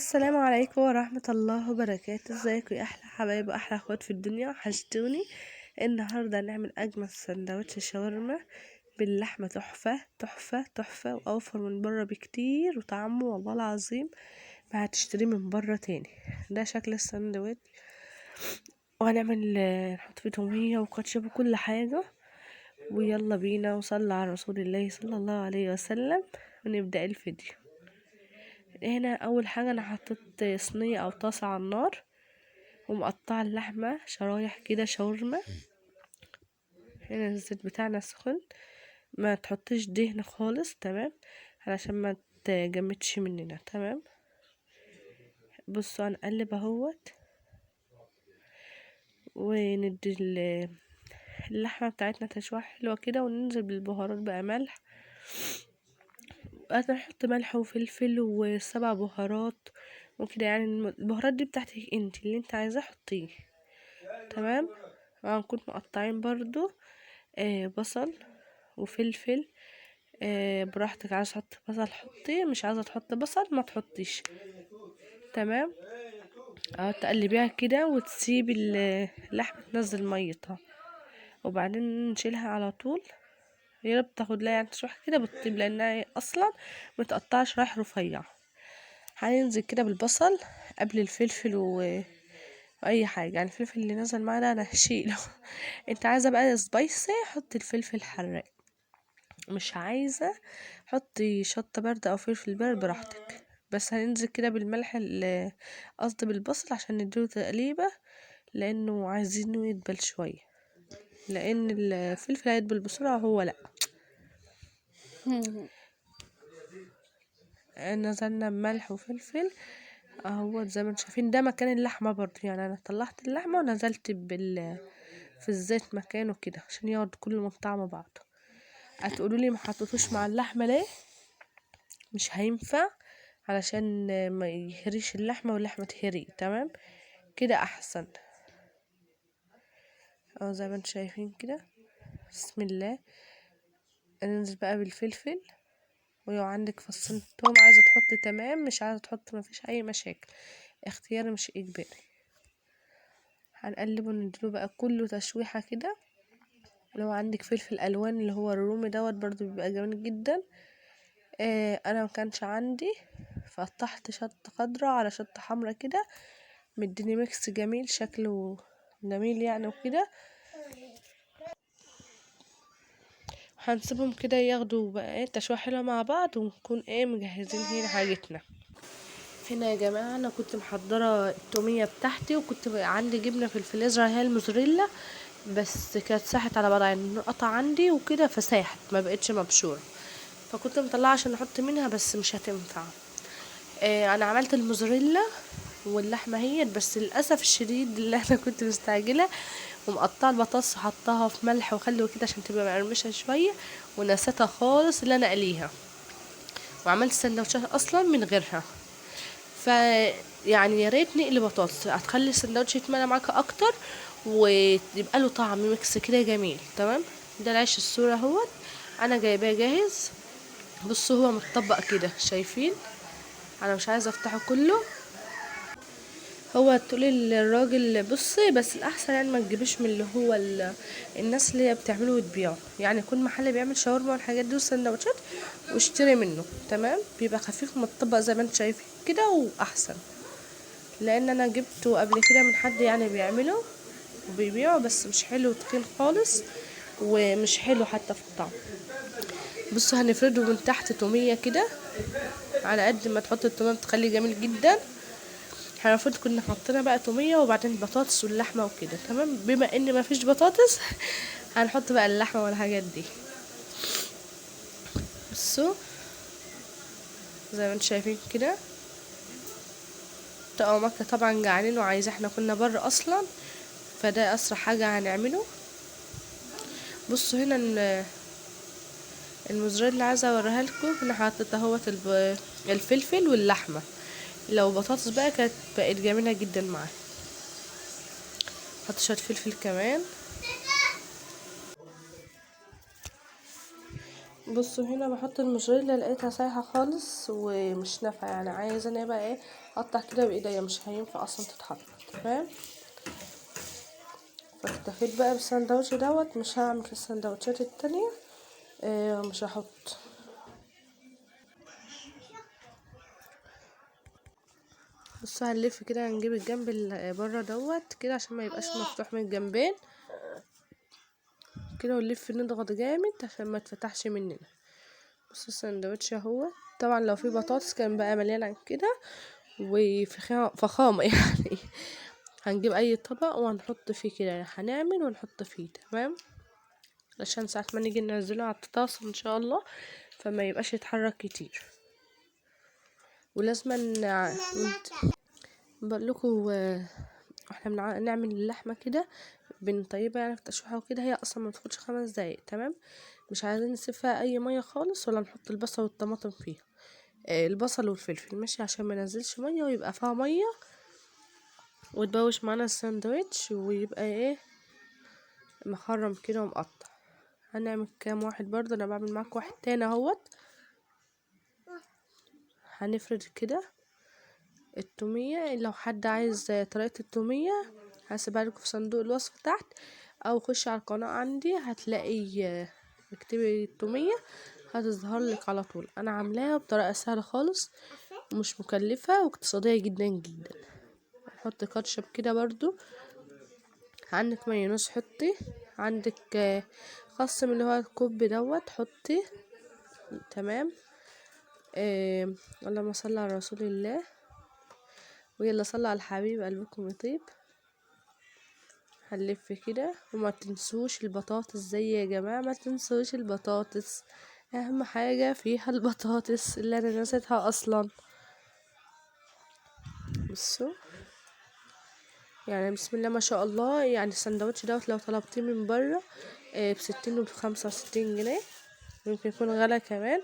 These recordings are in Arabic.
السلام عليكم ورحمة الله وبركاته. ازيكم يا احلى حبايب واحلى اخوات في الدنيا، وحشتوني. النهارده هنعمل اجمل سندوتش شاورما باللحمه، تحفه تحفه تحفه واوفر من بره بكتير، وطعمه والله العظيم ما هتشتريه من بره تاني. ده شكل السندوتش. وهنعمل نحط فيه تومية وكاتشب وكل حاجة. ويلا بينا وصلى على رسول الله صلى الله عليه وسلم ونبدأ الفيديو. هنا اول حاجه انا حطيت صينيه او طاسه على النار، ومقطعه اللحمه شرايح كده شاورما. هنا الزيت بتاعنا سخن، ما تحطيش دهن خالص، تمام، علشان ما تجمدش مننا. تمام، بصوا هنقلب اهوت، وندي اللحمه بتاعتنا تشويح حلوه كده، وننزل بالبهارات بقى، ملح، هنحط ملح وفلفل وسبع بهارات وكده. يعني البهارات دي بتاعتك انت، اللي انت عايزاه حطيه. تمام، وهنكون مقطعين برضو بصل وفلفل. براحتك، عايزه تحط بصل حطي، مش عايزه تحط بصل ما تحطيش. تمام، تقلبيها كده وتسيب اللحمه تنزل ميتها، وبعدين نشيلها على طول. هي رب تاخد لها يعني تشويح كده بتطيب، لانها اصلا متقطعه شرايح رفيع. هننزل كده بالبصل قبل الفلفل واي حاجه. يعني الفلفل اللي نزل معانا انا هشيله. انت عايزه بقى سبايسي حطي الفلفل حراق، مش عايزه حطي شطه بارده او فلفل بارد براحتك. بس هننزل كده بالملح قصدي بالبصل عشان نديله تقليبه، لانه عايزينه يدبل شويه، لان الفلفل هيدبل بسرعه وهو لا. نزلنا بملح وفلفل اهو زي ما انتم شايفين. ده مكان اللحمه برضو، يعني انا طلعت اللحمه ونزلت في الزيت مكانه كده عشان ياخد كل من طعم بعض. هتقولوا لي ما حطيتوش مع اللحمه ليه؟ مش هينفع، علشان ما يهريش اللحمه واللحمه تهري. تمام كده احسن، اهو زي ما انتم شايفين كده. بسم الله. ننزل بقى بالفلفل، ولو عندك فصين توم عايزه تحطي تمام، مش عايزه تحطي ما فيش اي مشاكل، اختياري مش اجباري. هنقلبه ونديله بقى كله تشويحه كده. لو عندك فلفل الوان اللي هو الرومي دوت برضو بيبقى جميل جدا. انا ما كانش عندي، فقطعت شطه خضراء على شطه حمراء كده، مديني ميكس جميل، شكله جميل يعني وكده. هنسيبهم كده ياخدوا بقى تشويحه حلوه مع بعض، ونكون مجهزين هنا حاجتنا. هنا يا جماعه انا كنت محضره التوميه بتاعتي، وكنت عندي جبنه في الفريزر هي الموزاريلا، بس كانت ساحت على بعضها، يعني قطع عندي وكده فساحت ما بقتش مبشوره، فكنت مطلعه عشان احط منها بس مش هتنفع. انا عملت الموزاريلا واللحمه هي، بس للاسف الشديد اللي انا كنت مستعجله ومقطعه البطاطس وحطها في ملح وخل وكده عشان تبقى مقرمشه شويه، ونسيتها خالص اللي انا اقليها، وعملت سندوتشات اصلا من غيرها. ف يعني يا ريت نقلي بطاطس، هتخلي السندوتش يتملى معاك اكتر، ويبقى له طعم ميكس كده جميل. تمام، ده العيش السوري اهوت، انا جايباه جاهز. بصوا هو متطبق كده، شايفين؟ انا مش عايزه افتحه كله. هو تقولي للراجل بصي، بس الاحسن يعني ما تجيبيش من اللي هو الناس اللي هي بتعمله وتبيعه، يعني يكون محل بيعمل شاورما والحاجات دي وسندوتشات واشتري منه. تمام، بيبقى خفيف متطبق زي ما انت شايفين كده واحسن، لان انا جبته قبل كده من حد يعني بيعمله وبيبيعه، بس مش حلو، تخين خالص ومش حلو حتى في الطعم. بصوا هنفرده من تحت تومية كده، على قد ما تحط التومية بتخليه جميل جدا. احنا المفروض كنا حطينا بقى تومية وبعدين البطاطس واللحمة وكده. تمام، بما ان ما فيش بطاطس هنحط بقى اللحمة والحاجات دي. بصوا زي ما انتم شايفين كده. مكة طبعا جعانين وعايزة، احنا كنا بره اصلا، فده اسرع حاجة هنعمله. بصوا هنا الموزاريلا اللي عايزة اوريها لكم، هنا حطيت اهوت الفلفل واللحمة. لو بطاطس بقى كانت بقت جميلة جدا معاها. حط شوية فلفل كمان. بصوا هنا بحط الموزاريلا، لقيتها سايحه خالص ومش نافعه، يعني عايزه انا بقى ايه اقطع كده بايديا، مش هينفع اصلا تتحط. تمام. فاكتفيت بقى بالسندوتش دوت، مش هعمل في السندوتشات التانية. مش هحط. بصوا هنلف كده، هنجيب الجنب اللي بره دوت كده عشان ما يبقاش مفتوح من الجنبين كده، ونلف نضغط جامد عشان ما تفتحش مننا. بصوا السندوتش اهو. طبعا لو في بطاطس كان بقى مليان عن كده فخامة يعني. هنجيب اي طبق وهنحط فيه كده، يعني هنعمل ونحط فيه. تمام. عشان ساعة ما نيجي ننزله على الطاسة ان شاء الله فما يبقاش يتحرك كتير. ولازم بقول لكم احنا نعمل اللحمه كده بنطيبها يعني في تشويحه وكده، هي اصلا ما بتاخدش 5 دقايق. تمام. مش عايزين نسيب فيها اي ميه خالص، ولا نحط البصل والطماطم فيها. البصل والفلفل ماشي عشان ما ينزلش ميه ويبقى فيها ميه وتبوش معانا الساندوتش ويبقى ايه مخرم كده ومقطع. هنعمل كام واحد برضه، انا بعمل معاك واحد تاني اهوت. هنفرد كده التومية، لو حد عايز طريقة التومية هسيبها لكم في صندوق الوصف تحت، او خش على القناة عندي هتلاقي اكتبي التومية هتظهر لك على طول. انا عاملاها بطريقة سهلة خالص ومش مكلفة واقتصادية جدا جدا. نحط كاتشب كده برضو، عندك مايونيز حطي، عندك خس من اللي هو الكوب دوت حطي. تمام. اللهم صل على رسول الله، ويلا صلى على الحبيب قلبكم يطيب. هنلف كده، وما تنسوش البطاطس زي يا جماعة، ما تنسوش البطاطس، اهم حاجة فيها البطاطس اللي انا نسيتها اصلا. بصوا يعني بسم الله ما شاء الله، يعني السندوتش دوت لو طلبتيه من بره ب60 وب65 جنيه، ممكن يكون غلا كمان.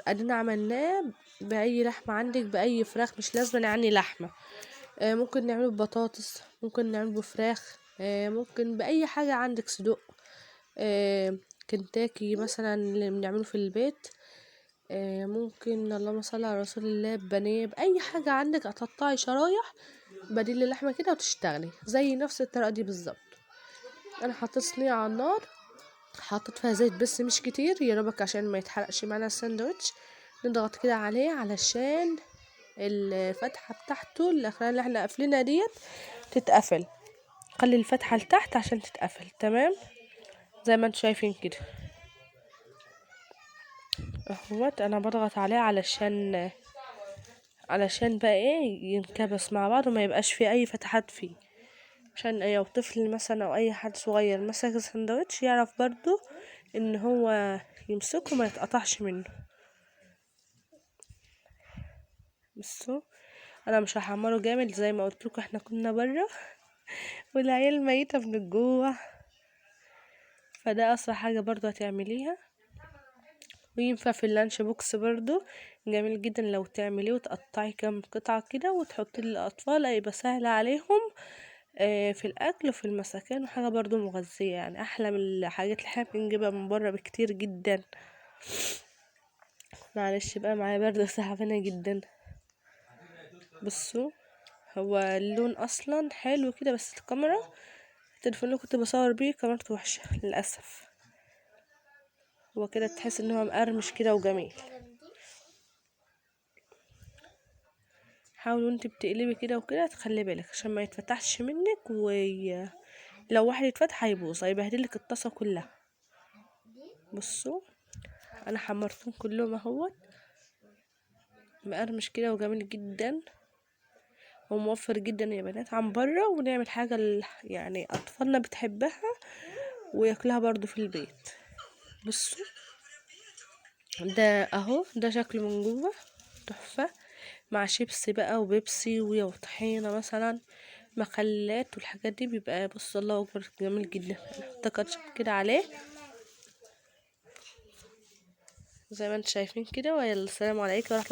ادينا عملناه باي لحمة عندك، باي فراخ، مش لازم يعني لحمة. ممكن نعمله ببطاطس، ممكن نعمله بفراخ، ممكن بأي حاجة عندك، صدوق، كنتاكي مثلا اللي بنعمله في البيت، ممكن اللهم صل على رسول الله بانيه، بأي حاجة عندك هتقطعي شرايح بديل اللحمة كده وتشتغلي زي نفس الطريقة دي بالظبط. انا حطيت صينية على النار، حطيت فيها زيت بس مش كتير يا ربك عشان ما يتحرقش معانا الساندوتش. نضغط كده عليه علشان الفتحة بتاعته الاخرانية اللي احنا قافلينها ديت تتقفل. خلي الفتحة لتحت عشان تتقفل. تمام. زي ما انتم شايفين كده اهوت، انا بضغط عليه علشان بقى ايه ينكبس مع بعض وما يبقاش فيه اي فتحات فيه، عشان اي طفل مثلا او اي حد صغير مسك السندوتش يعرف برضو ان هو يمسكه ما يتقطعش منه. بصوا انا مش هحمره جامد زي ما قلت لكم، احنا كنا بره والعيال ميته من الجوع، فده اسرع حاجه برضو هتعمليها. وينفع في اللانش بوكس برضو، جميل جدا لو تعمليه وتقطعي كام قطعة كده وتحطي للأطفال، هيبقى سهل عليهم في الأكل وفي المسكن، وحاجة برضو مغذية، يعني أحلى من الحاجات اللي احنا بنجيبها من بره بكتير جدا. معلش بقى معايا برد تعبانة جدا. بصوا هو اللون أصلا حلو كده، بس الكاميرا التليفون اللي كنت بصور بيه كاميرته وحشة للأسف. هو كده تحس ان هو مقرمش كده وجميل. حاولوا انت بتقلبي كده وكده تخلي بالك عشان ما يتفتحش منك، لو واحد يتفتح هيبوظ هيبهدلك الطاسه كلها. بصوا انا حمرتهم كلهم اهوت، مقرمش كده وجميل جدا وموفر جدا يا بنات عن بره، ونعمل حاجه يعني اطفالنا بتحبها وياكلها برضو في البيت. بصوا ده اهو، ده شكله من جوه تحفه، مع شيبسي بقى وبيبسي وطحينه مثلا، مخلات والحاجات دي بيبقى بص الله اكبر جميل جدا. نحط كاتشب كده عليه زي ما انتم شايفين كده. ويلا السلام عليكم ورحمه